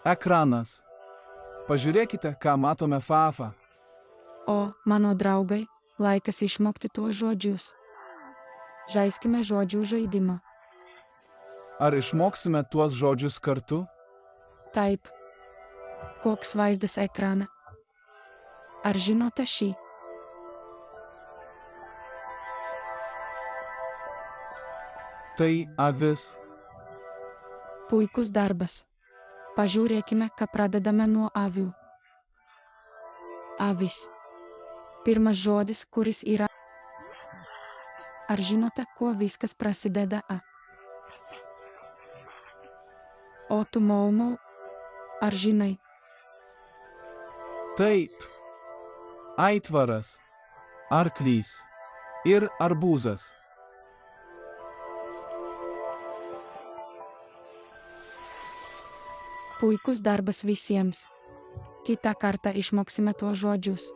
Ekranas. Pažiūrėkite, ką matome fafa. O, mano draugai, laikas išmokti tuos žodžius. Žaiskime žodžių žaidimą. Ar išmoksime tuos žodžius kartu? Taip. Koks vaizdas ekrane? Ar žinote šį? Tai avis. Puikus darbas. Pažiūrėkime, ką pradedame nuo avių. Avis. Pirmas žodis, kuris yra. Ar žinote, kuo viskas prasideda A? O tu maumau, ar žinai? Taip. Aitvaras. Arklys. Ir arbūzas. Puikus darbas visiems. Kitą kartą išmoksime tuos žodžius.